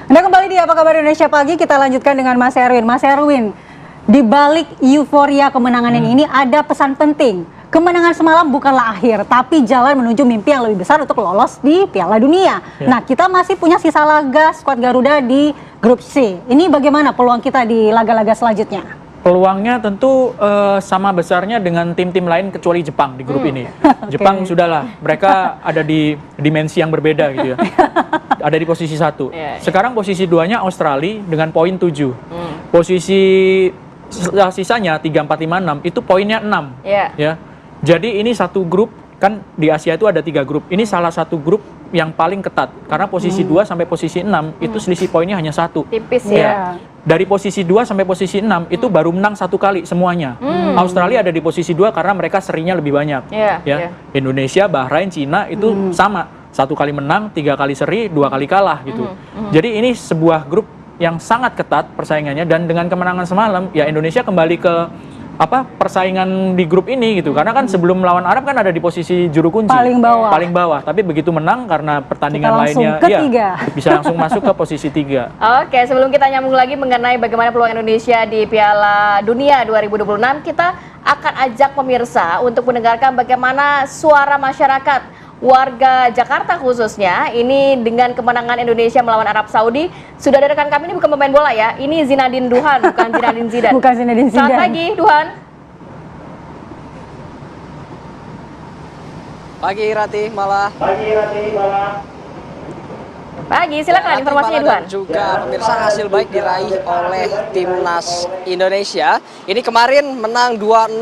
Anda kembali di Apa Kabar Indonesia Pagi, kita lanjutkan dengan Mas Erwin. Mas Erwin, di balik euforia kemenangan ini ada pesan penting. Kemenangan semalam bukanlah akhir, tapi jalan menuju mimpi yang lebih besar untuk lolos di Piala Dunia. Nah, kita masih punya sisa laga skuad Garuda di grup C. Ini bagaimana peluang kita di laga-laga selanjutnya? Peluangnya tentu sama besarnya dengan tim-tim lain kecuali Jepang di grup ini. Jepang sudahlah, mereka ada di dimensi yang berbeda gitu ya. Ada di posisi 1. Sekarang posisi 2-nya Australia dengan poin 7. Posisi sisanya 3, 4, 5, 6 itu poinnya 6. Ya. Jadi ini satu grup, kan di Asia itu ada 3 grup. Ini salah satu grup yang paling ketat karena posisi 2 sampai posisi 6 itu selisih poinnya hanya 1. Tipis ya. Dari posisi 2 sampai posisi 6 itu baru menang 1 kali semuanya. Australia ada di posisi 2 karena mereka serinya lebih banyak. Indonesia, Bahrain, Cina itu sama. 1 kali menang, 3 kali seri, 2 kali kalah gitu. Jadi ini sebuah grup yang sangat ketat persaingannya, dan dengan kemenangan semalam ya Indonesia kembali ke persaingan di grup ini gitu. Karena kan sebelum melawan Arab kan ada di posisi juru kunci paling bawah, tapi begitu menang karena pertandingan lainnya bisa langsung masuk ke posisi 3. Oke, sebelum kita nyambung lagi mengenai bagaimana peluang Indonesia di Piala Dunia 2026, kita akan ajak pemirsa untuk mendengarkan bagaimana suara masyarakat warga Jakarta khususnya ini dengan kemenangan Indonesia melawan Arab Saudi. Sudah ada rekan kami, ini bukan pemain bola ya, ini Zinedine Duhan, bukan Zinedine Zidane. Bukan Zinedine Zidane. Selamat pagi Duhan. Pagi Rati Malah. Pagi, silakan informasinya Duhan. Juga pemirsa, hasil baik diraih oleh timnas Indonesia. Ini kemarin menang 2-0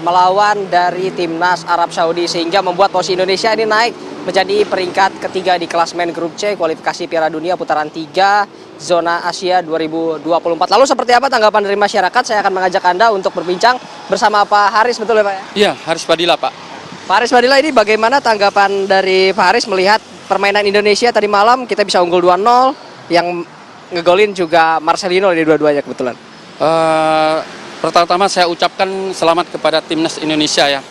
melawan dari timnas Arab Saudi, sehingga membuat posisi Indonesia ini naik menjadi peringkat ketiga di klasemen grup C kualifikasi Piala Dunia putaran 3 zona Asia 2024. Lalu seperti apa tanggapan dari masyarakat? Saya akan mengajak Anda untuk berbincang bersama Pak Haris, betul ya Pak ya? Iya, Haris Badila Pak. Pak Haris Badila, ini bagaimana tanggapan dari Pak Haris melihat permainan Indonesia tadi malam? Kita bisa unggul 2-0, yang ngegolin juga Marcelino di dua-duanya kebetulan. Pertama-tama saya ucapkan selamat kepada timnas Indonesia ya,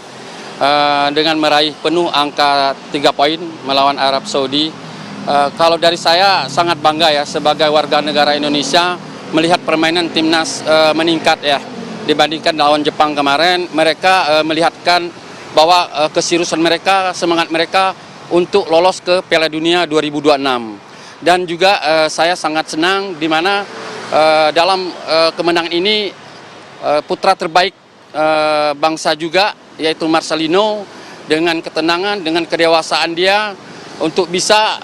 dengan meraih penuh angka 3 poin melawan Arab Saudi. Kalau dari saya sangat bangga ya sebagai warga negara Indonesia melihat permainan timnas meningkat ya dibandingkan lawan Jepang kemarin. Mereka melihatkan bahwa keseriusan mereka, semangat mereka untuk lolos ke Piala Dunia 2026. Dan juga saya sangat senang di mana dalam kemenangan ini putra terbaik bangsa juga, yaitu Marcelino, dengan ketenangan, dengan kedewasaan dia untuk bisa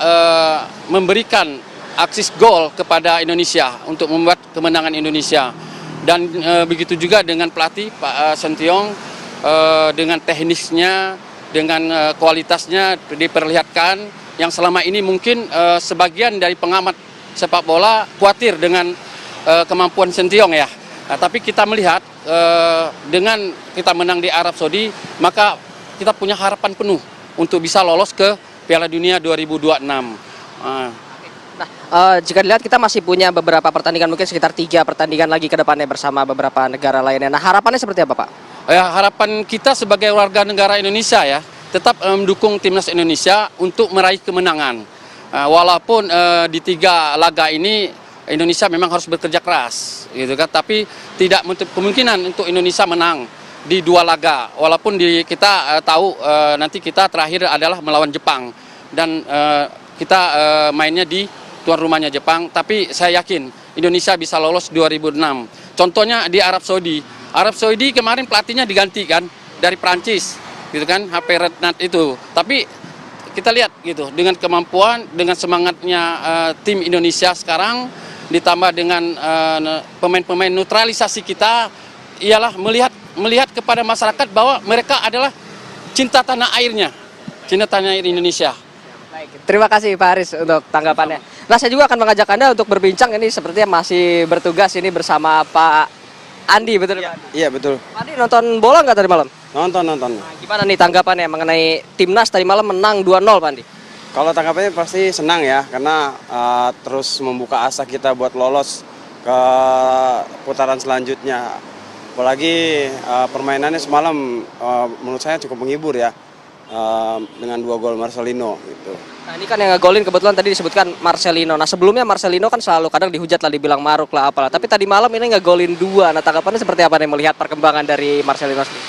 memberikan aksis gol kepada Indonesia untuk membuat kemenangan Indonesia. Dan begitu juga dengan pelatih Pak Sentiong, dengan teknisnya, dengan kualitasnya diperlihatkan yang selama ini mungkin sebagian dari pengamat sepak bola khawatir dengan kemampuan Sentiong ya. Nah, tapi kita melihat dengan kita menang di Arab Saudi, maka kita punya harapan penuh untuk bisa lolos ke Piala Dunia 2026. Jika dilihat kita masih punya beberapa pertandingan, mungkin sekitar 3 pertandingan lagi ke depannya bersama beberapa negara lainnya. Nah, harapannya seperti apa Pak? Ya, harapan kita sebagai warga negara Indonesia ya, tetap mendukung timnas Indonesia untuk meraih kemenangan. Walaupun di 3 laga ini Indonesia memang harus bekerja keras, gitu kan. Tapi tidak menutup kemungkinan untuk Indonesia menang di 2 laga. Walaupun kita tahu nanti kita terakhir adalah melawan Jepang dan kita mainnya di tuan rumahnya Jepang. Tapi saya yakin Indonesia bisa lolos 2006. Contohnya di Arab Saudi. Arab Saudi kemarin pelatihnya diganti kan dari Prancis, gitu kan, HP Redknapp itu. Tapi kita lihat gitu dengan kemampuan, dengan semangatnya tim Indonesia sekarang, ditambah dengan pemain-pemain neutralisasi kita, ialah melihat kepada masyarakat bahwa mereka adalah cinta tanah airnya, cinta tanah air Indonesia. Baik, terima kasih Pak Haris untuk tanggapannya. Nah, saya juga akan mengajak Anda untuk berbincang, ini sepertinya masih bertugas ini bersama Pak Andi, betul ya? Iya, betul. Pak Andi nonton bola nggak tadi malam? Nonton. Nah, gimana nih tanggapannya mengenai timnas tadi malam menang 2-0 Pak Andi? Kalau tanggapannya pasti senang ya, karena terus membuka asa kita buat lolos ke putaran selanjutnya. Apalagi permainannya semalam menurut saya cukup menghibur ya. dengan 2 gol Marcelino gitu. Nah ini kan yang ngegolin kebetulan tadi disebutkan Marcelino. Nah sebelumnya Marcelino kan selalu kadang dihujat lah, dibilang maruk lah apalah. Tapi tadi malam ini ngegolin 2. Nah tanggapannya seperti apa nih melihat perkembangan dari Marcelino sendiri?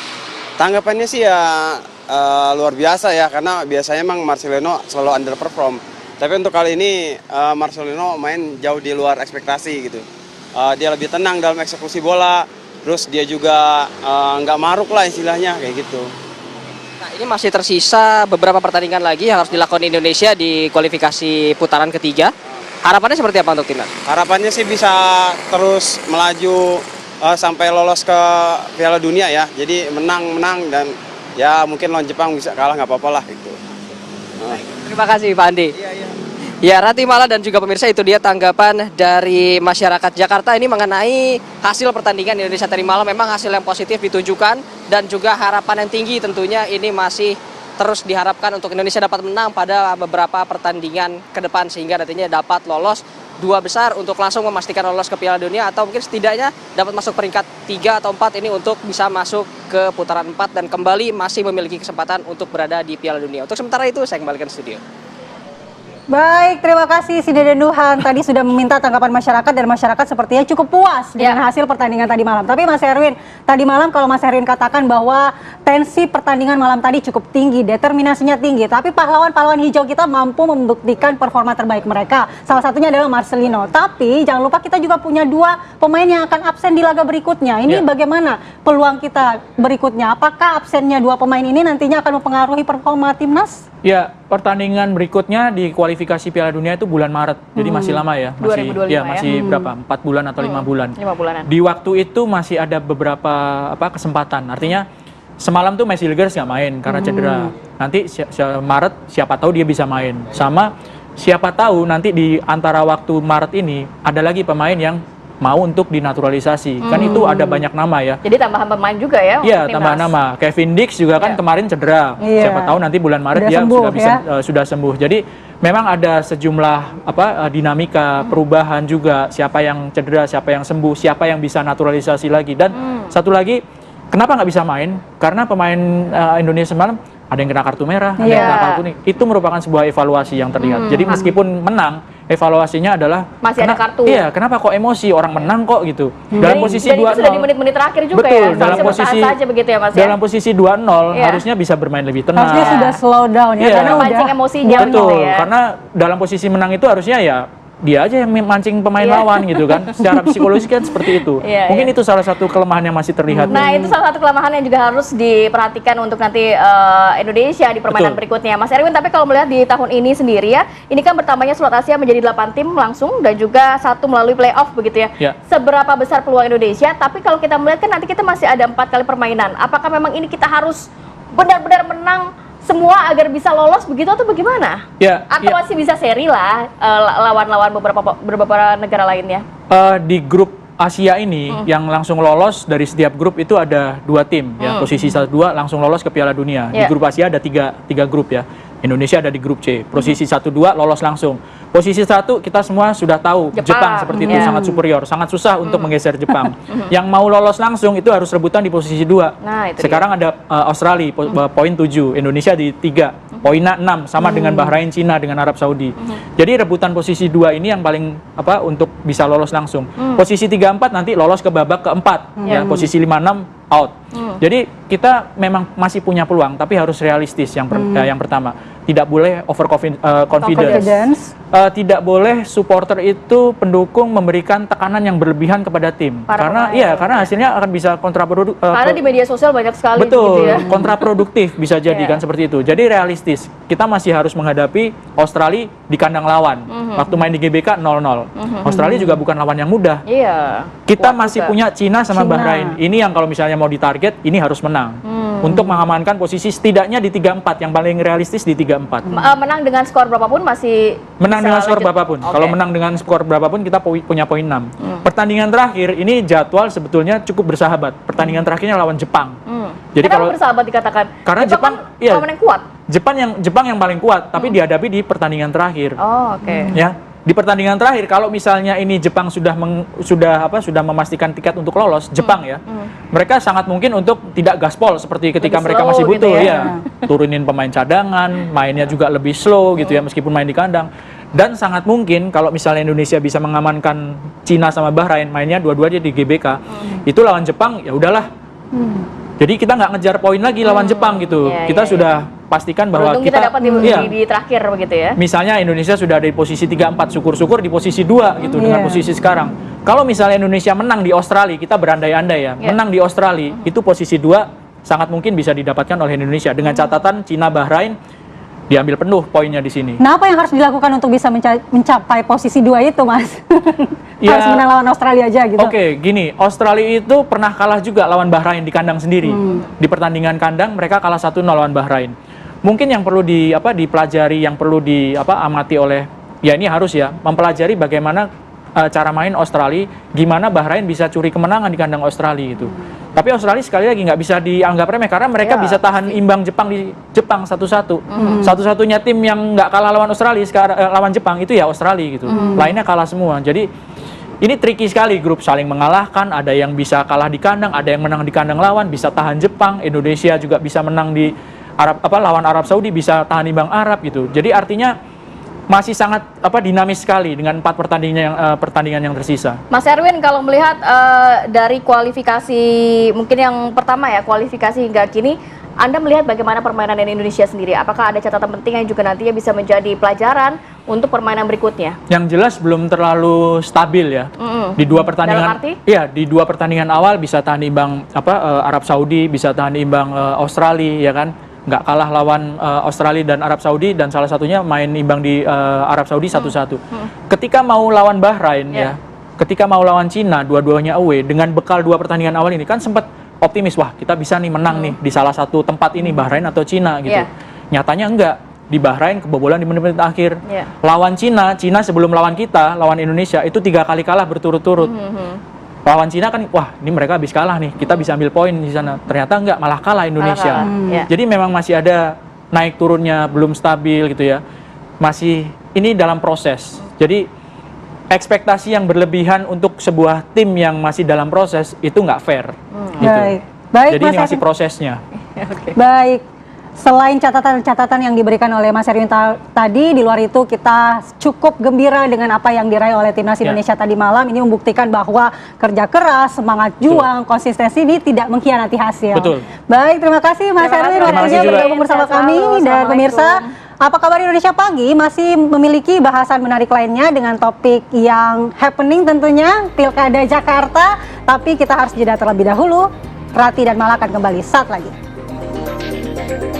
Tanggapannya sih ya luar biasa ya, karena biasanya emang Marcelino selalu underperform. Tapi untuk kali ini Marcelino main jauh di luar ekspektasi gitu. Dia lebih tenang dalam eksekusi bola, terus dia juga nggak maruk lah istilahnya kayak gitu. Nah ini masih tersisa beberapa pertandingan lagi yang harus dilakukan Indonesia di kualifikasi putaran ketiga. Harapannya seperti apa untuk timnas? Harapannya sih bisa terus melaju sampai lolos ke Piala Dunia ya. Jadi menang dan ya mungkin lawan Jepang bisa kalah nggak apa-apa lah gitu. Terima kasih Pak Andi. Ya, Rati Mala dan juga pemirsa, itu dia tanggapan dari masyarakat Jakarta ini mengenai hasil pertandingan Indonesia tadi malam. Memang hasil yang positif ditunjukkan dan juga harapan yang tinggi tentunya ini masih terus diharapkan untuk Indonesia dapat menang pada beberapa pertandingan ke depan sehingga nantinya dapat lolos 2 besar untuk langsung memastikan lolos ke Piala Dunia atau mungkin setidaknya dapat masuk peringkat 3 atau 4 ini untuk bisa masuk ke putaran 4 dan kembali masih memiliki kesempatan untuk berada di Piala Dunia. Untuk sementara itu saya kembalikan ke studio. Baik, terima kasih Sida dan Duhan. Tadi sudah meminta tanggapan masyarakat dan masyarakat sepertinya cukup puas dengan hasil pertandingan tadi malam. Tapi Mas Erwin, tadi malam kalau Mas Erwin katakan bahwa tensi pertandingan malam tadi cukup tinggi, determinasinya tinggi. Tapi pahlawan-pahlawan hijau kita mampu membuktikan performa terbaik mereka. Salah satunya adalah Marcelino. Tapi jangan lupa kita juga punya 2 pemain yang akan absen di laga berikutnya. Ini bagaimana peluang kita berikutnya? Apakah absennya 2 pemain ini nantinya akan mempengaruhi performa timnas? Ya, pertandingan berikutnya di kualifikasi Piala Dunia itu bulan Maret. Jadi masih lama ya. Masih 2025 ya. masih berapa? 4 bulan atau 5 bulan. 5 bulanan. Di waktu itu masih ada beberapa kesempatan. Artinya semalam tuh Messi Ligers nggak main karena cedera. Nanti Maret siapa tahu dia bisa main. Sama siapa tahu nanti di antara waktu Maret ini ada lagi pemain yang mau untuk dinaturalisasi. Kan itu ada banyak nama ya. Jadi tambahan pemain juga ya? Iya, untuk tambahan timnas. nama. Kevin Dix juga kan kemarin cedera. Iya. Siapa tahu nanti bulan Maret Sudah dia sembuh, sudah bisa ya. sudah sembuh. Jadi memang ada sejumlah dinamika perubahan juga. Siapa yang cedera, siapa yang sembuh, siapa yang bisa naturalisasi lagi. Dan satu lagi, kenapa nggak bisa main? Karena pemain Indonesia semalam ada yang kena kartu merah, ada yang kena kartu kuning. Itu merupakan sebuah evaluasi yang terlihat. Jadi meskipun menang, evaluasinya adalah Masih ada kartu. Iya, kenapa kok emosi orang menang kok gitu. Dalam posisi dan 2-0. itu sudah di menit-menit terakhir juga Betul, ya. dalam Harusnya posisi bertahan saja begitu ya Mas ya. dalam posisi 2-0 Iya. harusnya bisa bermain lebih tenang. Harusnya sudah slow down ya, Iya. karena Mancing udah emosinya Betul, gitu ya. karena dalam posisi menang itu harusnya ya dia aja yang mancing pemain Iya. lawan gitu kan. Secara psikologis kan seperti itu. Iya, Mungkin iya. itu salah satu kelemahan yang masih terlihat. Nah, itu salah satu kelemahan yang juga harus diperhatikan untuk nanti Indonesia di permainan Betul. berikutnya. Mas Erwin, tapi kalau melihat di tahun ini sendiri ya, ini kan bertambahnya slot Asia menjadi 8 tim langsung dan juga 1 melalui playoff begitu ya. Ya. Seberapa besar peluang Indonesia? Tapi kalau kita melihat kan nanti kita masih ada 4 kali permainan. Apakah memang ini kita harus benar-benar menang semua agar bisa lolos begitu atau bagaimana? Ya, Atau ya. masih bisa seri lah lawan-lawan beberapa negara lainnya? Di grup Asia ini yang langsung lolos dari setiap grup itu ada 2 tim ya, posisi 1-2 langsung lolos ke Piala Dunia. Di Ya. grup Asia ada tiga grup ya. Indonesia ada di grup C. Posisi 1-2 lolos langsung. Posisi 1 kita semua sudah tahu Jepang. seperti itu Ya. sangat superior, sangat susah untuk menggeser Jepang. Yang mau lolos langsung itu harus rebutan di posisi 2. Nah, itu Sekarang ada Australia poin 7, Indonesia di 3, poinnya 6 sama dengan Bahrain, Cina dengan Arab Saudi. Jadi rebutan posisi 2 ini yang paling untuk bisa lolos langsung. Posisi 3-4 nanti lolos ke babak keempat ya, posisi 5-6 out. Jadi kita memang masih punya peluang tapi harus realistis yang pertama. Tidak boleh confidence. Tidak boleh supporter itu pendukung memberikan tekanan yang berlebihan kepada tim. Para Karena pemain. karena hasilnya akan bisa kontraproduktif. Karena di media sosial banyak sekali Betul, gitu ya. kontraproduktif bisa jadi Iya. kan seperti itu. Jadi realistis. Kita masih harus menghadapi Australia di kandang lawan. Waktu main di GBK 0-0. Australia juga bukan lawan yang mudah. Iya. Kita Kuat masih juga. punya Cina sama Cina. Bahrain. Ini yang kalau misalnya mau ditarget, ini harus menang. Untuk mengamankan posisi setidaknya di 3-4. Yang paling realistis di 3-4. Menang dengan skor berapapun masih Menang bisa dengan skor lanjut. berapapun. Oke. Kalau menang dengan skor berapapun kita punya poin 6. Pertandingan terakhir ini jadwal sebetulnya cukup bersahabat. Pertandingan terakhirnya lawan Jepang. Jadi Kenapa kalau bersahabat dikatakan? Karena Jepang, kan iya. lawan yang kuat. Jepang yang paling kuat, tapi dihadapi di pertandingan terakhir. Oh, oke. Ya, di pertandingan terakhir kalau misalnya ini Jepang sudah memastikan tiket untuk lolos, Jepang ya. mereka sangat mungkin untuk tidak gaspol seperti ketika Lebih mereka slow masih gitu butuh ya. ya. Turunin pemain cadangan, mainnya juga lebih slow gitu ya meskipun main di kandang. Dan sangat mungkin kalau misalnya Indonesia bisa mengamankan Cina sama Bahrain, mainnya dua-duanya di GBK, itu lawan Jepang ya udahlah. Jadi kita nggak ngejar poin lagi lawan Jepang gitu. Iya, Kita iya, sudah pastikan bahwa Beruntung kita dapat iya, di terakhir begitu ya. misalnya Indonesia sudah ada di posisi 3-4, syukur-syukur di posisi 2 gitu dengan Iya. posisi sekarang. Kalau misalnya Indonesia menang di Australia, kita berandai-andai ya, Iya. menang di Australia, itu posisi 2 sangat mungkin bisa didapatkan oleh Indonesia dengan catatan Cina Bahrain diambil penuh poinnya di sini. Nah, apa yang harus dilakukan untuk bisa mencapai posisi 2 itu, Mas? Ya. Harus menang lawan Australia aja gitu. Oke, gini, Australia itu pernah kalah juga lawan Bahrain di kandang sendiri. Di pertandingan kandang mereka kalah 1-0 lawan Bahrain. Mungkin yang perlu dipelajari, yang perlu amati oleh ya ini harus ya mempelajari bagaimana cara main Australia, gimana Bahrain bisa curi kemenangan di kandang Australia itu. Tapi Australia sekali lagi nggak bisa dianggap remeh karena mereka bisa tahan imbang Jepang di Jepang 1-1. Satu-satunya tim yang nggak kalah lawan Australia sekarang lawan Jepang itu ya Australia gitu. Lainnya kalah semua. Jadi ini tricky sekali, grup saling mengalahkan, ada yang bisa kalah di kandang, ada yang menang di kandang lawan, bisa tahan Jepang, Indonesia juga bisa menang di lawan Arab Saudi, bisa tahan imbang Arab gitu. Jadi artinya masih sangat dinamis sekali dengan 4 pertandingan yang tersisa. Mas Erwin, kalau melihat dari kualifikasi mungkin yang pertama ya, kualifikasi hingga kini, Anda melihat bagaimana permainan Indonesia sendiri? Apakah ada catatan penting yang juga nantinya bisa menjadi pelajaran untuk permainan berikutnya? Yang jelas belum terlalu stabil ya. Di 2 pertandingan, Dalam arti? iya di 2 pertandingan awal bisa tahan imbang Arab Saudi, bisa tahan imbang Australia ya kan. Nggak kalah lawan Australia dan Arab Saudi, dan salah satunya main imbang di Arab Saudi 1-1. Ketika mau lawan Bahrain ya, ketika mau lawan Cina, dua-duanya away, dengan bekal 2 pertandingan awal ini kan sempat optimis, wah kita bisa nih menang nih di salah satu tempat ini, Bahrain atau Cina gitu. Nyatanya enggak, di Bahrain kebobolan di menit-menit akhir. Lawan Cina sebelum lawan kita, lawan Indonesia itu 3 kali kalah berturut-turut. Lawan Cina kan, wah ini mereka habis kalah nih, kita bisa ambil poin di sana. Ternyata enggak, malah kalah Indonesia. Jadi memang masih ada naik turunnya, belum stabil gitu ya. Masih ini dalam proses. Jadi ekspektasi yang berlebihan untuk sebuah tim yang masih dalam proses itu nggak fair. Gitu. Baik, jadi Mas ini masih Erwin. prosesnya. Baik. Selain catatan-catatan yang diberikan oleh Mas Erwin tadi, di luar itu kita cukup gembira dengan apa yang diraih oleh Timnas Indonesia tadi malam. Ini membuktikan bahwa kerja keras, semangat juang, konsistensi ini tidak mengkhianati hasil. Betul. Baik, terima kasih Mas Erwin waktunya bergabung bersama kami. Dan pemirsa, apa kabar Indonesia Pagi masih memiliki bahasan menarik lainnya dengan topik yang happening tentunya, Pilkada Jakarta. Tapi kita harus jeda terlebih dahulu. Rati dan Mala akan kembali saat lagi.